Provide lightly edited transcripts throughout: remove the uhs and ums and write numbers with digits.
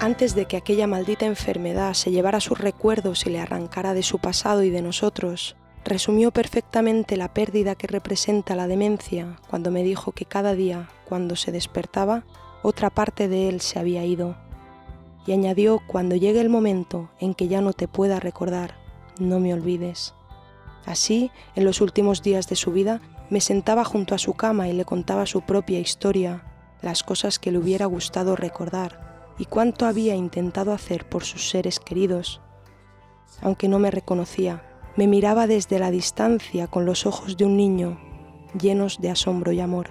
Antes de que aquella maldita enfermedad se llevara sus recuerdos y le arrancara de su pasado y de nosotros, resumió perfectamente la pérdida que representa la demencia cuando me dijo que cada día, cuando se despertaba, otra parte de él se había ido. Y añadió: cuando llegue el momento en que ya no te pueda recordar, no me olvides. Así, en los últimos días de su vida, me sentaba junto a su cama y le contaba su propia historia, las cosas que le hubiera gustado recordar y cuánto había intentado hacer por sus seres queridos. Aunque no me reconocía, me miraba desde la distancia con los ojos de un niño, llenos de asombro y amor.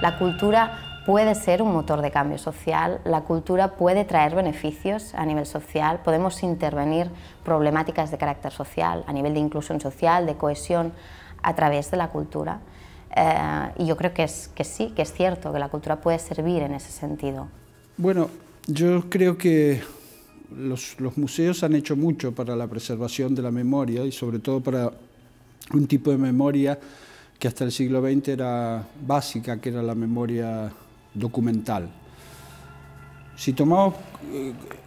La cultura puede ser un motor de cambio social, la cultura puede traer beneficios a nivel social, podemos intervenir problemáticas de carácter social, a nivel de inclusión social, de cohesión, a través de la cultura. Y yo creo que sí, que es cierto, que la cultura puede servir en ese sentido. Bueno, yo creo que los museos han hecho mucho para la preservación de la memoria y sobre todo para un tipo de memoria que hasta el siglo XX era básica, que era la memoria documental. Si tomamos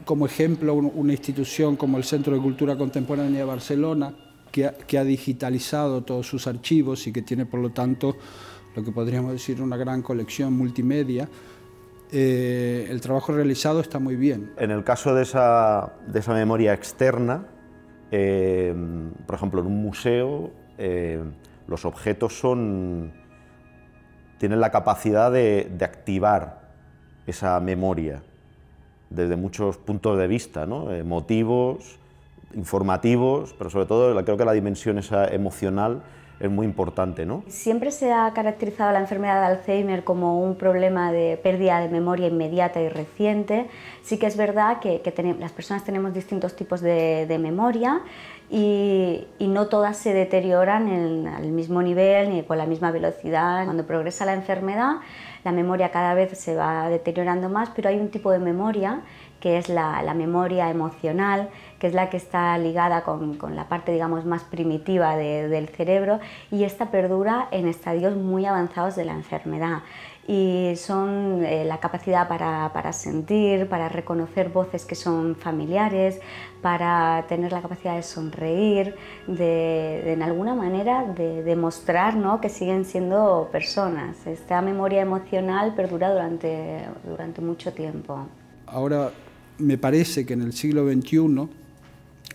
como ejemplo una institución como el Centro de Cultura Contemporánea de Barcelona, que ha digitalizado todos sus archivos y que tiene, por lo tanto, lo que podríamos decir una gran colección multimedia, el trabajo realizado está muy bien. En el caso de esa memoria externa, por ejemplo, en un museo, los objetos tienen la capacidad de activar esa memoria desde muchos puntos de vista, ¿no? Emotivos, informativos, pero sobre todo creo que la dimensión esa emocional es muy importante, ¿no? Siempre se ha caracterizado la enfermedad de Alzheimer como un problema de pérdida de memoria inmediata y reciente. Sí que es verdad que las personas tenemos distintos tipos de memoria y no todas se deterioran al mismo nivel ni con la misma velocidad. Cuando progresa la enfermedad, la memoria cada vez se va deteriorando más, pero hay un tipo de memoria que es la memoria emocional, que es la que está ligada con la parte, digamos, más primitiva del cerebro, y esta perdura en estadios muy avanzados de la enfermedad. Y son la capacidad para sentir, para reconocer voces que son familiares, para tener la capacidad de sonreír, de en alguna manera de demostrar, ¿no?, que siguen siendo personas. Esta memoria emocional perdura durante mucho tiempo. Ahora, me parece que en el siglo XXI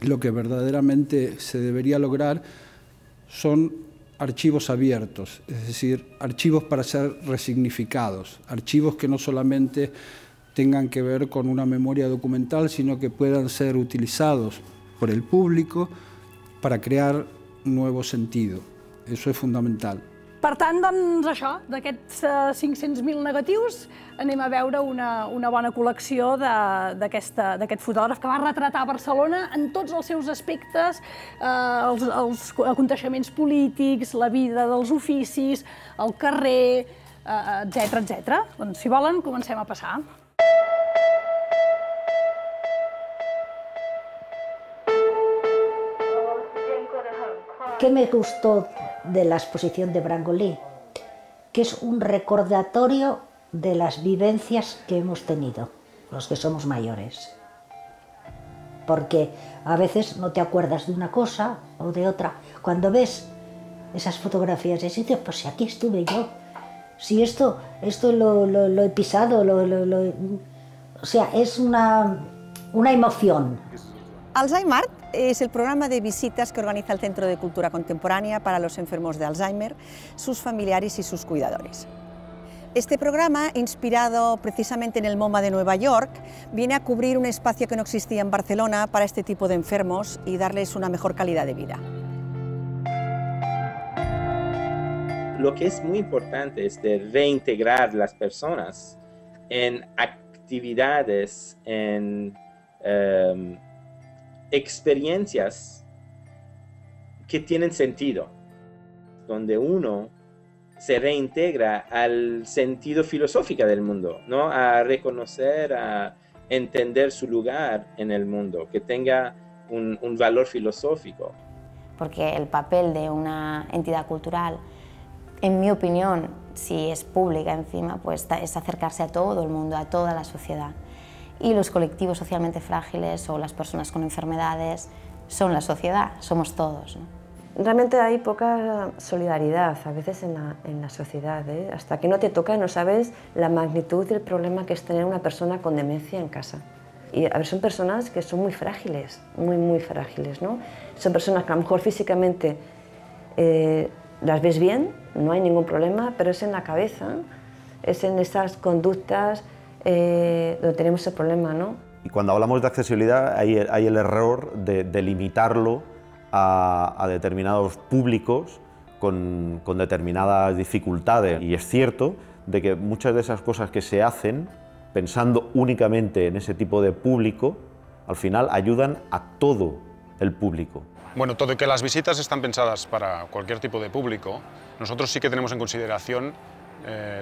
lo que verdaderamente se debería lograr son archivos abiertos, es decir, archivos para ser resignificados, archivos que no solamente tengan que ver con una memoria documental, sino que puedan ser utilizados por el público para crear un nuevo sentido. Eso es fundamental. Per tant, doncs això, d'aquests 500.000 negatius anem a veure una bona col·lecció d'aquest fotògraf que va retratar Barcelona en tots els seus aspectes, els aconteixements polítics, la vida dels oficis, el carrer, etc, etc. Doncs, si volen, comencem a passar. ¿Qué me gustó de la exposición de Brangolí? Que es un recordatorio de las vivencias que hemos tenido, los que somos mayores. Porque a veces no te acuerdas de una cosa o de otra. Cuando ves esas fotografías de sitios, pues si aquí estuve yo, si esto lo he pisado, o O sea, es una emoción. Alzheimer es el programa de visitas que organiza el Centro de Cultura Contemporánea para los enfermos de Alzheimer, sus familiares y sus cuidadores. Este programa, inspirado precisamente en el MoMA de Nueva York, viene a cubrir un espacio que no existía en Barcelona para este tipo de enfermos y darles una mejor calidad de vida. Lo que es muy importante es de reintegrar las personas en actividades, en experiencias que tienen sentido, donde uno se reintegra al sentido filosófico del mundo, ¿no? A reconocer, a entender su lugar en el mundo, que tenga un valor filosófico. Porque el papel de una entidad cultural, en mi opinión, si es pública encima, pues es acercarse a todo el mundo, a toda la sociedad. Y los colectivos socialmente frágiles o las personas con enfermedades son la sociedad, somos todos, ¿no? Realmente hay poca solidaridad a veces en la sociedad, ¿eh? Hasta que no te toca no sabes la magnitud del problema que es tener una persona con demencia en casa. Y a ver, son personas que son muy frágiles, muy frágiles, ¿no? Son personas que a lo mejor físicamente las ves bien, no hay ningún problema, pero es en la cabeza, es en esas conductas donde tenemos ese problema, ¿no? Y cuando hablamos de accesibilidad hay el error de limitarlo a determinados públicos con determinadas dificultades. Y es cierto de que muchas de esas cosas que se hacen pensando únicamente en ese tipo de público, al final ayudan a todo el público. Bueno, todo y que las visitas están pensadas para cualquier tipo de público, nosotros sí que tenemos en consideración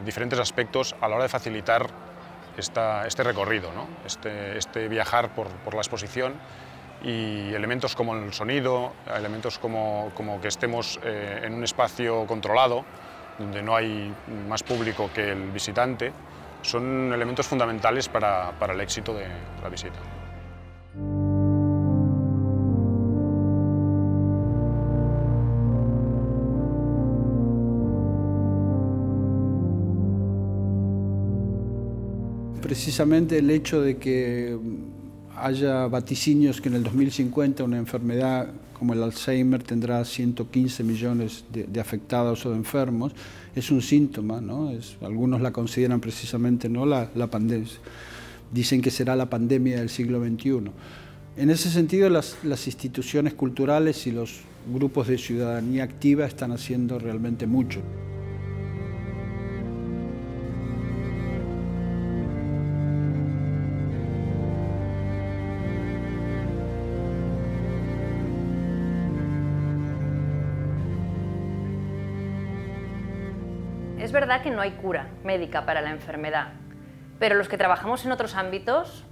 diferentes aspectos a la hora de facilitar este recorrido, ¿no? este viajar por la exposición, y elementos como el sonido, elementos como que estemos en un espacio controlado, donde no hay más público que el visitante, son elementos fundamentales para el éxito de la visita. Precisamente el hecho de que haya vaticinios que en el 2050 una enfermedad como el Alzheimer tendrá 115 millones de afectados o de enfermos, es un síntoma, ¿no? Algunos la consideran precisamente, ¿no?, la pandemia. Dicen que será la pandemia del siglo XXI. En ese sentido, las instituciones culturales y los grupos de ciudadanía activa están haciendo realmente mucho. Es verdad que no hay cura médica para la enfermedad, pero los que trabajamos en otros ámbitos,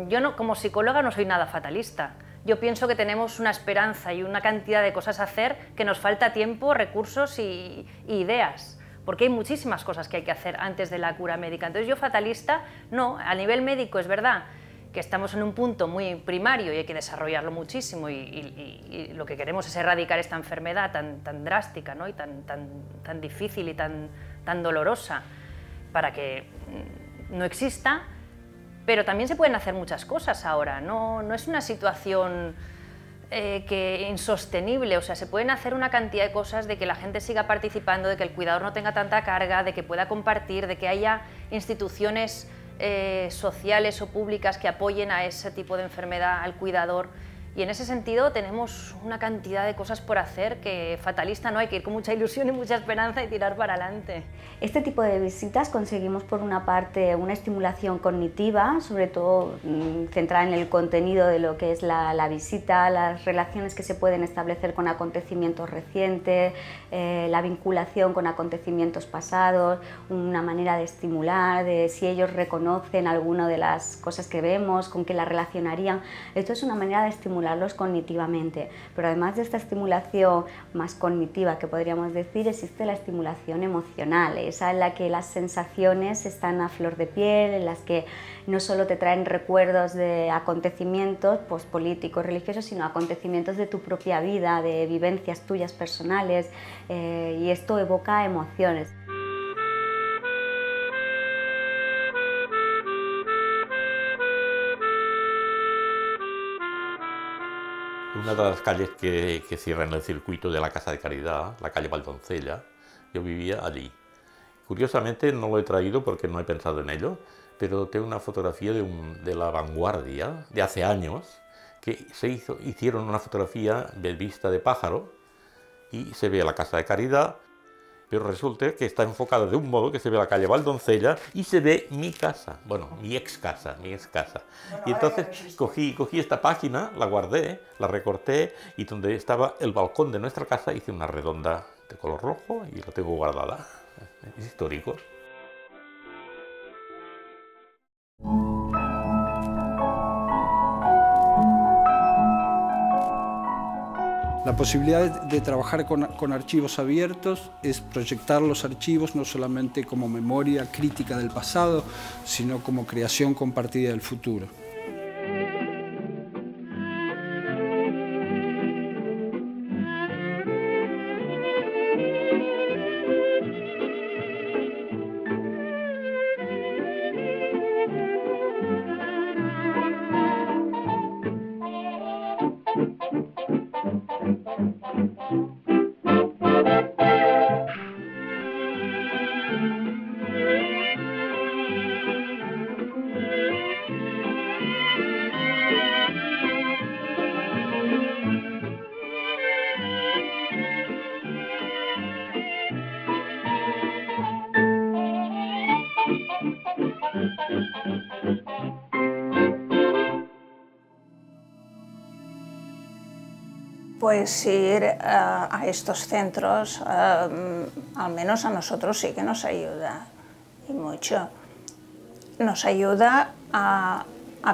yo como psicóloga no soy nada fatalista. Yo pienso que tenemos una esperanza y una cantidad de cosas a hacer, que nos falta tiempo, recursos y ideas, porque hay muchísimas cosas que hay que hacer antes de la cura médica. Entonces yo fatalista, no, a nivel médico es verdad que estamos en un punto muy primario y hay que desarrollarlo muchísimo y lo que queremos es erradicar esta enfermedad tan drástica, ¿no?, y tan difícil y tan dolorosa para que no exista, pero también se pueden hacer muchas cosas ahora, no es una situación insostenible, o sea, se pueden hacer una cantidad de cosas, de que la gente siga participando, de que el cuidador no tenga tanta carga, de que pueda compartir, de que haya instituciones sociales o públicas que apoyen a ese tipo de enfermedad, al cuidador. Y en ese sentido tenemos una cantidad de cosas por hacer que fatalista no, hay que ir con mucha ilusión y mucha esperanza y tirar para adelante. Este tipo de visitas conseguimos por una parte una estimulación cognitiva, sobre todo centrada en el contenido de lo que es la visita, las relaciones que se pueden establecer con acontecimientos recientes, la vinculación con acontecimientos pasados, una manera de estimular, de si ellos reconocen alguna de las cosas que vemos, con qué la relacionarían. Esto es una manera de estimular cognitivamente, pero además de esta estimulación más cognitiva que podríamos decir, existe la estimulación emocional, esa en la que las sensaciones están a flor de piel, en las que no solo te traen recuerdos de acontecimientos políticos, religiosos, sino acontecimientos de tu propia vida, de vivencias tuyas personales, y esto evoca emociones. una de las calles que cierran el circuito de la Casa de Caridad, la calle Valdoncella. Yo vivía allí. Curiosamente no lo he traído porque no he pensado en ello, pero tengo una fotografía de La Vanguardia de hace años, que hicieron una fotografía de vista de pájaro y se ve la Casa de Caridad, pero resulta que está enfocada de un modo que se ve la calle Valdoncella y se ve mi casa, bueno, mi ex casa. Y entonces cogí esta página, la guardé, la recorté y donde estaba el balcón de nuestra casa hice una redonda de color rojo y la tengo guardada. Es histórico. La posibilidad de trabajar con archivos abiertos es proyectar los archivos no solamente como memoria crítica del pasado, sino como creación compartida del futuro. Pues ir a estos centros, al menos a nosotros sí que nos ayuda, y mucho. Nos ayuda a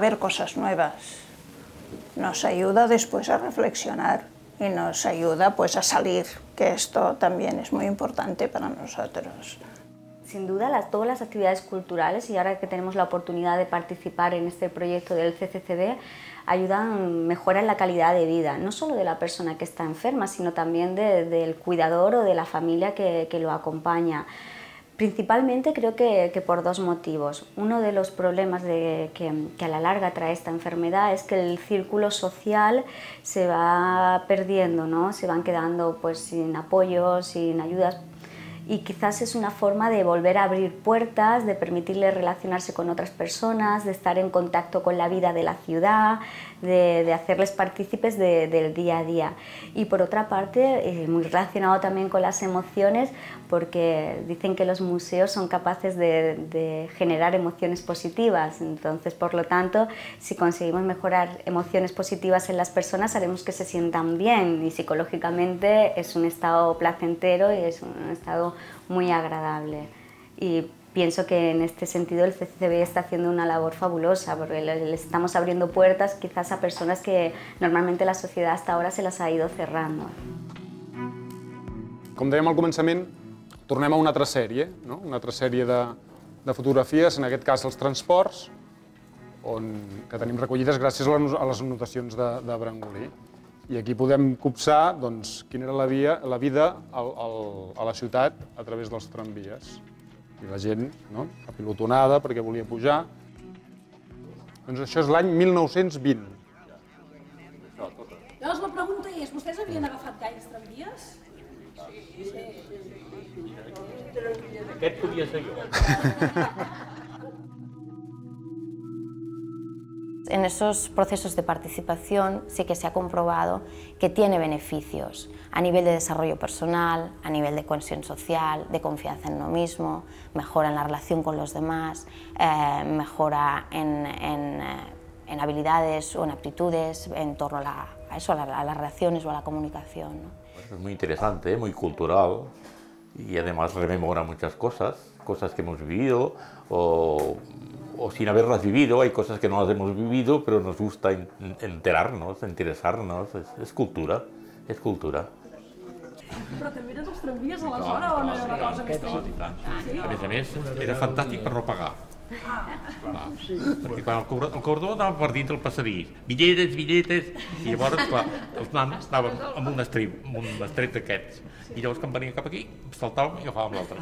ver cosas nuevas, nos ayuda después a reflexionar y nos ayuda pues a salir, que esto también es muy importante para nosotros. Sin duda, todas las actividades culturales, y ahora que tenemos la oportunidad de participar en este proyecto del CCCB, ayudan, mejoran la calidad de vida, no solo de la persona que está enferma, sino también del cuidador o de la familia que lo acompaña. Principalmente creo que por dos motivos. Uno de los problemas que a la larga trae esta enfermedad es que el círculo social se va perdiendo, ¿no? Se van quedando pues, sin apoyo, sin ayudas. Y quizás es una forma de volver a abrir puertas, de permitirles relacionarse con otras personas, de estar en contacto con la vida de la ciudad, de hacerles partícipes del día a día. Y por otra parte, muy relacionado también con las emociones, porque dicen que los museos son capaces de generar emociones positivas. Entonces, por lo tanto, si conseguimos mejorar emociones positivas en las personas, haremos que se sientan bien, y psicológicamente es un estado placentero y es un estado muy agradable. Y pienso que en este sentido el CCCB está haciendo una labor fabulosa, porque le estamos abriendo puertas quizás a personas que normalmente la sociedad hasta ahora se las ha ido cerrando. Com dèiem al començament, tornem a una altra sèrie, no? Una altra sèrie de fotografies, en aquest cas els transports, que tenim recollides gràcies a les anotacions de Brangolí. I aquí podem copsar doncs, quina era la vida a la ciutat a través dels tramvies. I la gent, no? Apilotonada perquè volia pujar. Doncs això és l'any 1920. Llavors la pregunta és, vostès havien agafat gaires tramvies? Sí. Aquest podia ser jo. En esos procesos de participación sí que se ha comprobado que tiene beneficios a nivel de desarrollo personal, a nivel de cohesión social, de confianza en uno mismo, mejora en la relación con los demás, mejora en habilidades o en aptitudes en torno a las relaciones o a la comunicación, ¿no? Es muy interesante, muy cultural y además rememora muchas cosas que hemos vivido o sin haberlas vivido. Hay cosas que no las hemos vivido, pero nos gusta enterarnos, interesarnos. Es cultura, es cultura. Però també eren els tramvies aleshores o no era una cosa més tècnica? A més, era fantàstic per no pagar. Perquè quan el cordó anava per dintre el passadís, billetes, i llavors, clar, els nanos anaven amb un estret d'aquests. I llavors, quan venia cap aquí, saltàvem i agafàvem l'altre.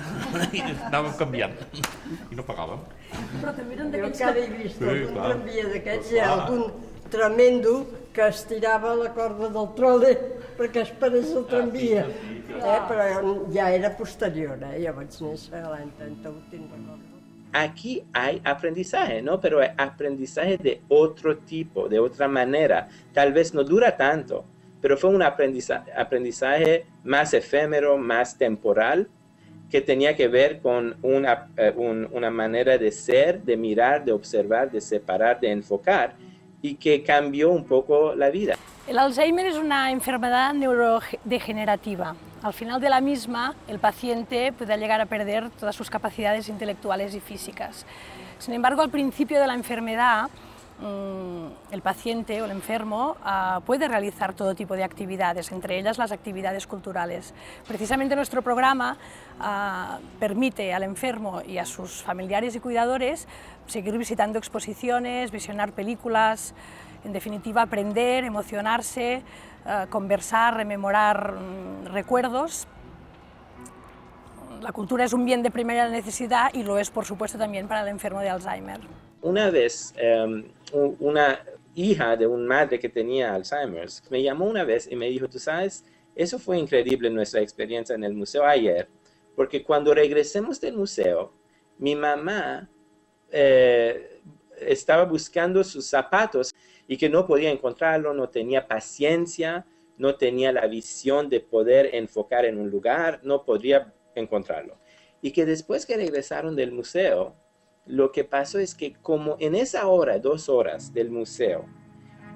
I anàvem canviant. I no pagàvem. Però també eren d'aquells que... Jo encara he vist algun tramvia d'aquests, algun tremendo, que estirava la corda del trole perquè esperés el tramvia, però ja era posterior, jo vaig néixer l'any 31, te'n recordo. Aquí hay aprendizaje, ¿no? Pero hay aprendizaje de otro tipo, de otra manera. Tal vez no dura tanto, pero fue un aprendizaje más efímero, más temporal, que tenía que ver con una manera de ser, de mirar, de observar, de separar, de enfocar, y que cambió un poco la vida. El Alzheimer es una enfermedad neurodegenerativa. Al final de la misma, el paciente puede llegar a perder todas sus capacidades intelectuales y físicas. Sin embargo, al principio de la enfermedad, el paciente o el enfermo puede realizar todo tipo de actividades, entre ellas las actividades culturales. Precisamente nuestro programa permite al enfermo y a sus familiares y cuidadores seguir visitando exposiciones, visionar películas, en definitiva aprender, emocionarse, conversar, rememorar recuerdos. La cultura es un bien de primera necesidad y lo es, por supuesto, también para el enfermo de Alzheimer. Una vez, una hija de una madre que tenía Alzheimer me llamó una vez y me dijo, tú sabes, eso fue increíble nuestra experiencia en el museo ayer, porque cuando regresemos del museo, mi mamá estaba buscando sus zapatos y que no podía encontrarlo, no tenía paciencia, no tenía la visión de poder enfocar en un lugar, no podría encontrarlo. Y que después que regresaron del museo, lo que pasó es que como en esa hora, 2 horas del museo,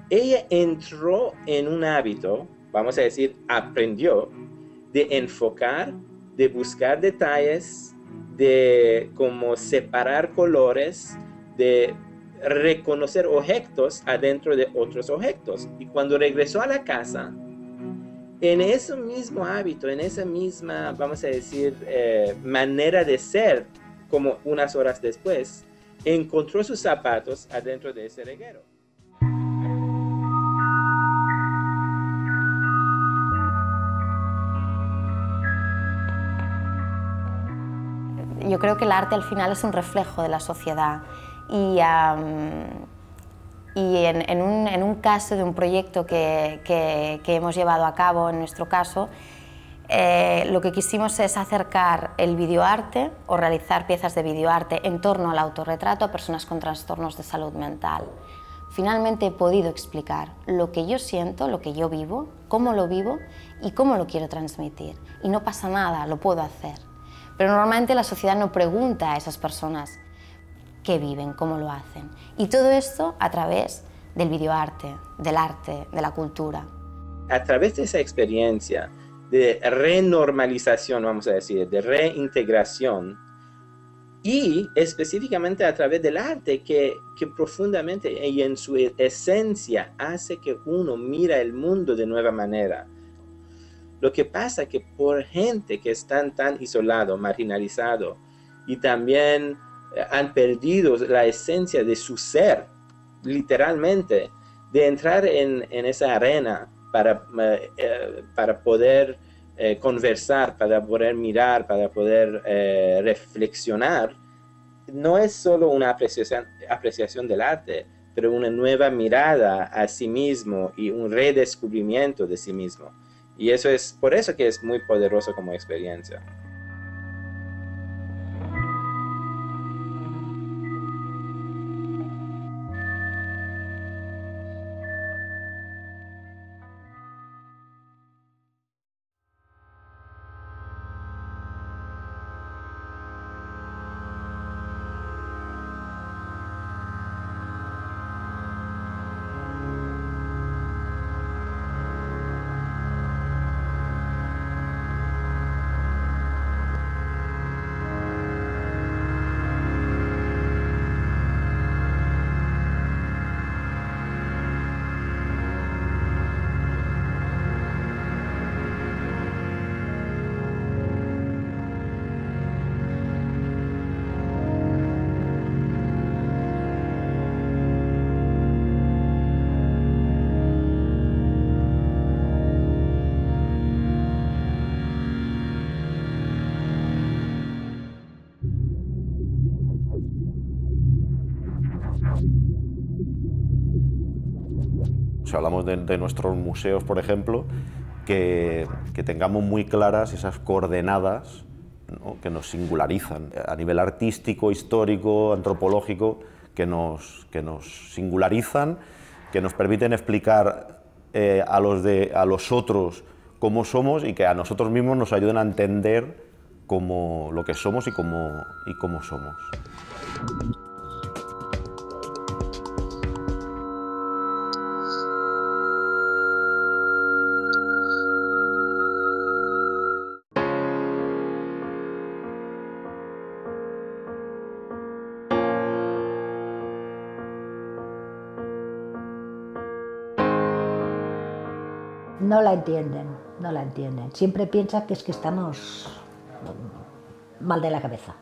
ella entró en un hábito, vamos a decir, aprendió de enfocar, de buscar detalles, de cómo separar colores, de reconocer objetos adentro de otros objetos. Y cuando regresó a la casa, en ese mismo hábito, en esa misma, vamos a decir, manera de ser, como unas horas después, encontró sus zapatos adentro de ese reguero. Yo creo que el arte al final es un reflejo de la sociedad y en un caso de un proyecto que hemos llevado a cabo, en nuestro caso, lo que quisimos es acercar el videoarte o realizar piezas de videoarte en torno al autorretrato a personas con trastornos de salud mental. Finalmente he podido explicar lo que yo siento, lo que yo vivo, cómo lo vivo y cómo lo quiero transmitir. Y no pasa nada, lo puedo hacer. Pero normalmente la sociedad no pregunta a esas personas qué viven, cómo lo hacen. Y todo esto a través del videoarte, de la cultura. A través de esa experiencia de renormalización, vamos a decir, de reintegración, y específicamente a través del arte que profundamente y en su esencia hace que uno mira el mundo de nueva manera. Lo que pasa es que por gente que están tan isolado, marginalizado, y también han perdido la esencia de su ser, literalmente, de entrar en esa arena para poder conversar, para poder mirar, para poder reflexionar, no es solo una apreciación del arte, pero una nueva mirada a sí mismo y un redescubrimiento de sí mismo. Y eso es por eso que es muy poderoso como experiencia. si hablamos de nuestros museos, por ejemplo, que tengamos muy claras esas coordenadas, ¿no?, que nos singularizan a nivel artístico, histórico, antropológico, que nos singularizan, que nos permiten explicar a los otros cómo somos y que a nosotros mismos nos ayuden a entender lo que somos y cómo somos. No la entienden, no la entienden. Siempre piensan que es que estamos mal de la cabeza.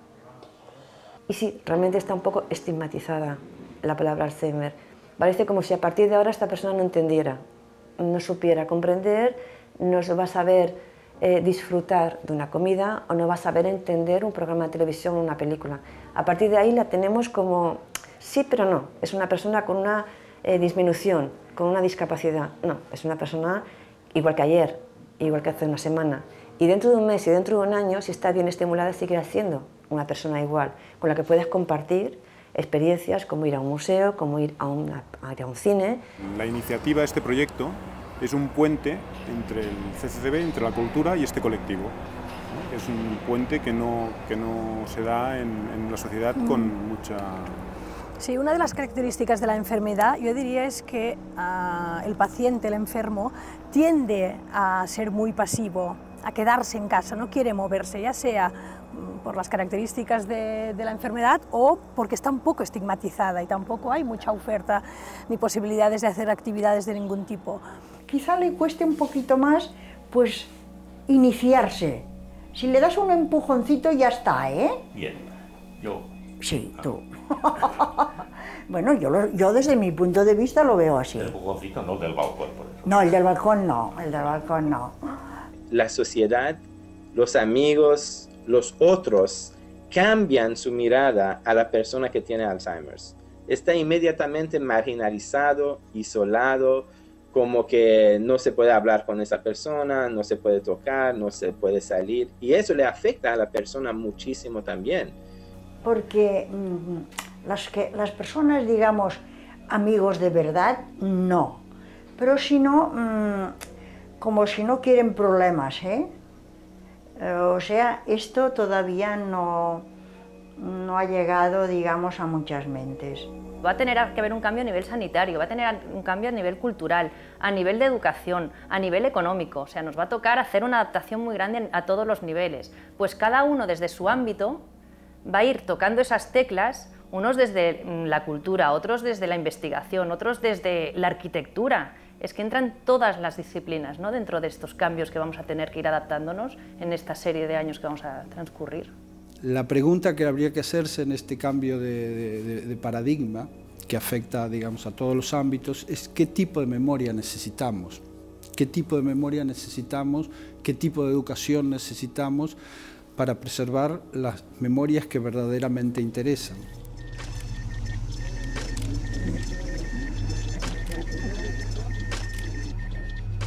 Y sí, realmente está un poco estigmatizada la palabra Alzheimer. Parece como si a partir de ahora esta persona no entendiera, no supiera comprender, no va a saber disfrutar de una comida o no va a saber entender un programa de televisión o una película. A partir de ahí la tenemos como sí, pero no. Es una persona con una disminución, con una discapacidad. No, es una persona igual que ayer, igual que hace una semana. Y dentro de un mes y dentro de un año, si está bien estimulada, sigue siendo una persona igual, con la que puedes compartir experiencias como ir a un museo, como ir a un cine. La iniciativa de este proyecto es un puente entre el CCCB, entre la cultura y este colectivo. Es un puente que no se da en la sociedad con mucha... Sí, una de las características de la enfermedad, yo diría, es que el paciente, el enfermo, tiende a ser muy pasivo, a quedarse en casa, no quiere moverse, ya sea por las características de la enfermedad o porque está un poco estigmatizada y tampoco hay mucha oferta ni posibilidades de hacer actividades de ningún tipo. Quizá le cueste un poquito más, pues, iniciarse. Si le das un empujoncito ya está, ¿eh? Bien, yo... Sí, tú. Bueno, yo desde mi punto de vista lo veo así. El empujoncito, no del balcón, por eso. No, el del balcón no, el del balcón no. La sociedad, los amigos, los otros cambian su mirada a la persona que tiene Alzheimer. Está inmediatamente marginalizado, isolado, como que no se puede hablar con esa persona, no se puede tocar, no se puede salir. Y eso le afecta a la persona muchísimo también. Porque las personas, digamos, amigos de verdad, no. Pero si no, como si no quieren problemas, ¿eh? O sea, esto todavía no ha llegado, digamos, a muchas mentes. Va a tener que haber un cambio a nivel sanitario, va a tener un cambio a nivel cultural, a nivel de educación, a nivel económico. O sea, nos va a tocar hacer una adaptación muy grande a todos los niveles. Pues cada uno desde su ámbito va a ir tocando esas teclas, unos desde la cultura, otros desde la investigación, otros desde la arquitectura. Es que entran todas las disciplinas, ¿no?, dentro de estos cambios que vamos a tener que ir adaptándonos en esta serie de años que vamos a transcurrir. La pregunta que habría que hacerse en este cambio de paradigma, que afecta, digamos, a todos los ámbitos, es qué tipo de memoria necesitamos. ¿Qué tipo de memoria necesitamos? ¿Qué tipo de educación necesitamos para preservar las memorias que verdaderamente interesan?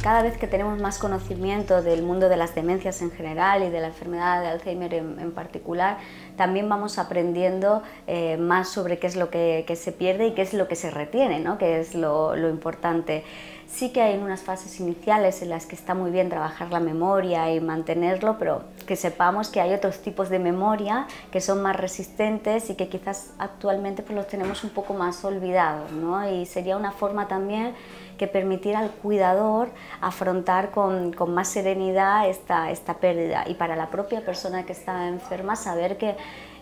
Cada vez que tenemos más conocimiento del mundo de las demencias en general y de la enfermedad de Alzheimer en particular, también vamos aprendiendo más sobre qué es lo que se pierde y qué es lo que se retiene, ¿no?, que es lo importante. Sí que hay unas fases iniciales en las que está muy bien trabajar la memoria y mantenerlo, pero que sepamos que hay otros tipos de memoria que son más resistentes y que quizás actualmente pues los tenemos un poco más olvidados, ¿no? Y sería una forma también que permitiera al cuidador afrontar con más serenidad esta pérdida, y para la propia persona que está enferma saber que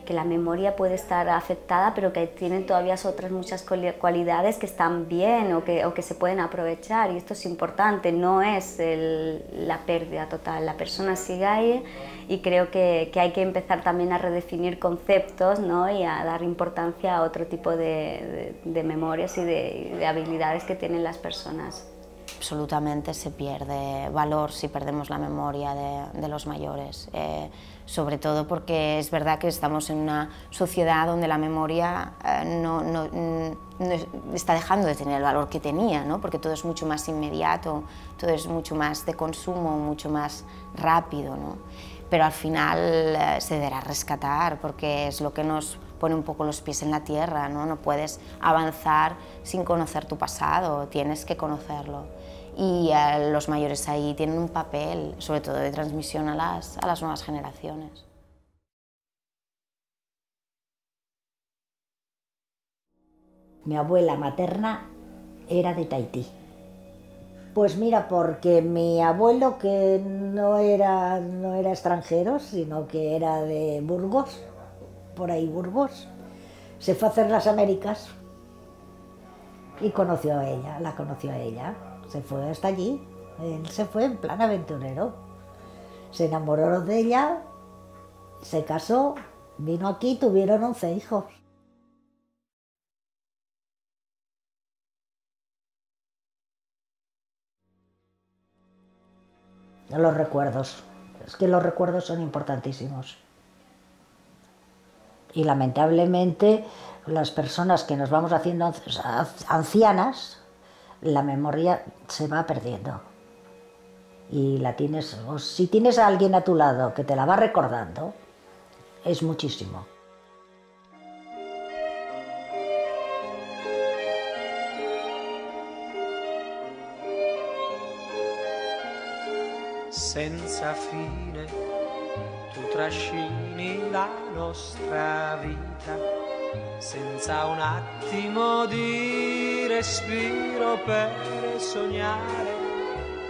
la memoria puede estar afectada, pero que tienen todavía otras muchas cualidades que están bien o que se pueden aprovechar, y esto es importante, no es la pérdida total, la persona sigue ahí, y creo que hay que empezar también a redefinir conceptos, ¿no?, y a dar importancia a otro tipo de memorias y de habilidades que tienen las personas. absolutamente se pierde valor si perdemos la memoria de los mayores, sobre todo porque es verdad que estamos en una sociedad donde la memoria no está dejando de tener el valor que tenía, ¿no? Porque todo es mucho más inmediato, todo es mucho más de consumo, mucho más rápido, ¿no? Pero al final se deberá rescatar porque es lo que nos pone un poco los pies en la tierra, ¿no? No puedes avanzar sin conocer tu pasado, tienes que conocerlo. Y los mayores ahí tienen un papel, sobre todo de transmisión a las nuevas generaciones. Mi abuela materna era de Tahití. Pues mira, porque mi abuelo, que no era extranjero, sino que era de Burgos, por ahí Burgos, se fue a hacer las Américas y conoció a ella, la conoció a ella. Se fue hasta allí, él se fue en plan aventurero. Se enamoró de ella, se casó, vino aquí, tuvieron 11 hijos. Los recuerdos, es que los recuerdos son importantísimos. Y lamentablemente las personas que nos vamos haciendo ancianas, la memoria se va perdiendo. Y la tienes, o si tienes a alguien a tu lado que te la va recordando, es muchísimo. Senza fine tu trascini la nostra vita, senza un attimo di respiro per sognare,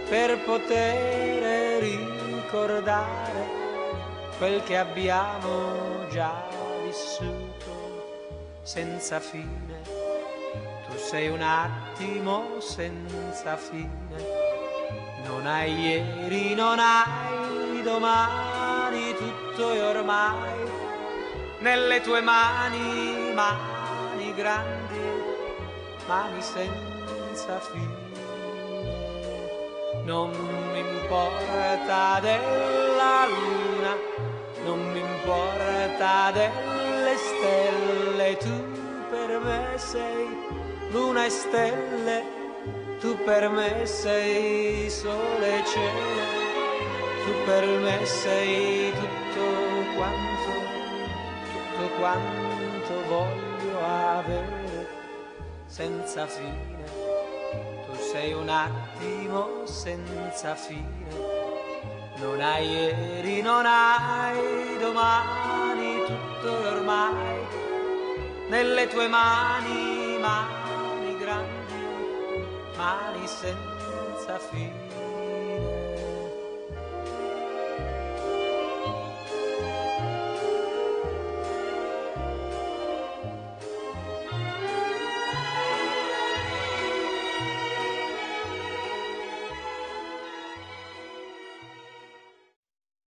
per poter ricordare quel che abbiamo già vissuto. Senza fine, tu sei un attimo senza fine. Non hai ieri, non hai domani, tutto è ormai nelle tue mani, mani grandi, mani senza fine. Non mi importa della luna, non mi importa delle stelle, tu per me sei luna e stelle. Tu per me sei sole e cielo, tu per me sei tutto quanto voglio avere, senza fine. Tu sei un attimo senza fine, non hai ieri, non hai domani, tutto è ormai nelle tue mani, mani grandi, mani senza fine.